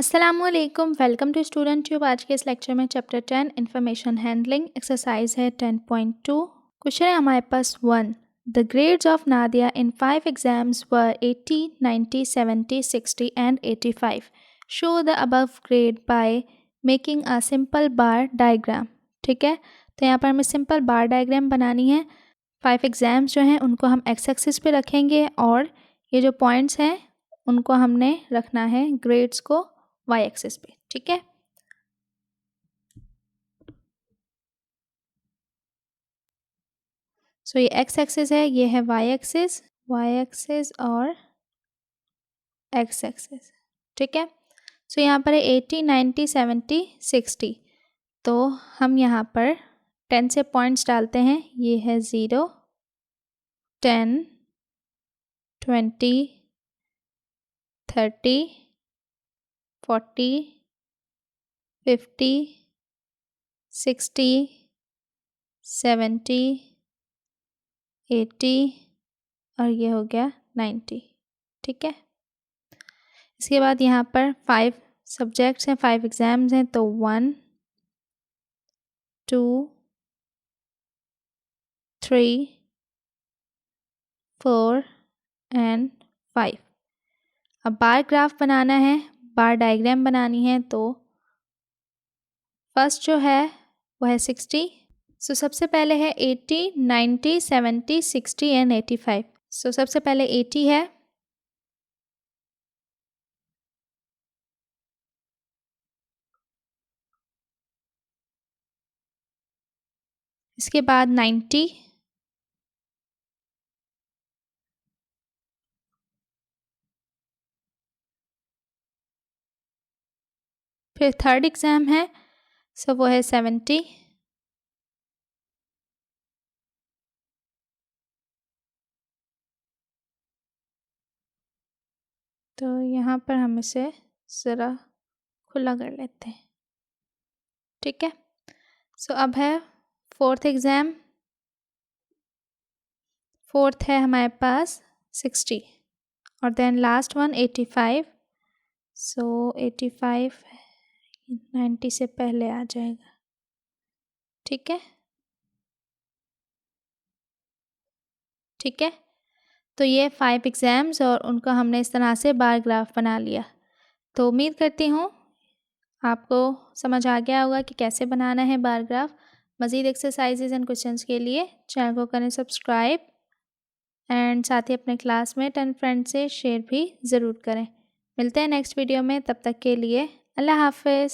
अस्सलामुअलैकुम, welcome to student tube. आज के इस लेक्चर में चैप्टर 10 इंफॉर्मेशन हैंडलिंग एक्सरसाइज है 10.2। क्वेश्चन है हमारे पास 1। The grades of Nadia in 5 exams were 80, 90, 70, 60 and 85। Show the above grade by making a simple bar diagram. ठीक है, तो यहाँ पर हमें सिंपल बार डायग्राम बनानी है। 5 एग्जाम्स जो हैं उनको हम एक्स एक्सिस पे रखेंगे और ये जो पॉइंट्स हैं उनको हमने रखना है ग्रेड्स को वाई एक्सिस पे। ठीक है, सो ये एक्स एक्सिस है, ये है वाई एक्सिस और एक्स एक्सिस। ठीक है, सो यहाँ पर है 80, 90, 70, 60। तो हम यहाँ पर 10 से पॉइंट्स डालते हैं। ये है 0, 10, 20, 30, 40, 50, 60, 70, 80 और ये हो गया 90। ठीक है, इसके बाद यहाँ पर 5 सब्जेक्ट्स हैं, 5 एग्ज़ाम्स हैं, तो 1, 2, 3, 4 एंड 5। अब बार ग्राफ बनाना है, बार डायग्राम बनानी है। तो फर्स्ट जो है वो है 60। सो सबसे पहले है 80, 90, 70, 60 एंड 85। सो सबसे पहले 80 है, इसके बाद 90, फिर थर्ड एग्ज़ाम है, सो वो है 70, तो यहाँ पर हम इसे ज़रा खुला कर लेते हैं। ठीक है, सो अब है फोर्थ एग्ज़ाम। फोर्थ है हमारे पास 60 और देन लास्ट वन 85। सो 85 90 से पहले आ जाएगा। ठीक है, ठीक है, तो ये 5 एग्ज़ाम्स और उनका हमने इस तरह से बार ग्राफ बना लिया। तो उम्मीद करती हूँ आपको समझ आ गया होगा कि कैसे बनाना है बार ग्राफ। मज़ीद एक्सरसाइजेज एंड क्वेश्चंस के लिए चैनल को करें सब्सक्राइब एंड साथ ही अपने क्लासमेट एंड फ्रेंड से शेयर भी ज़रूर करें। मिलते हैं नेक्स्ट वीडियो में, तब तक के लिए अल्लाह हाफ़िज़।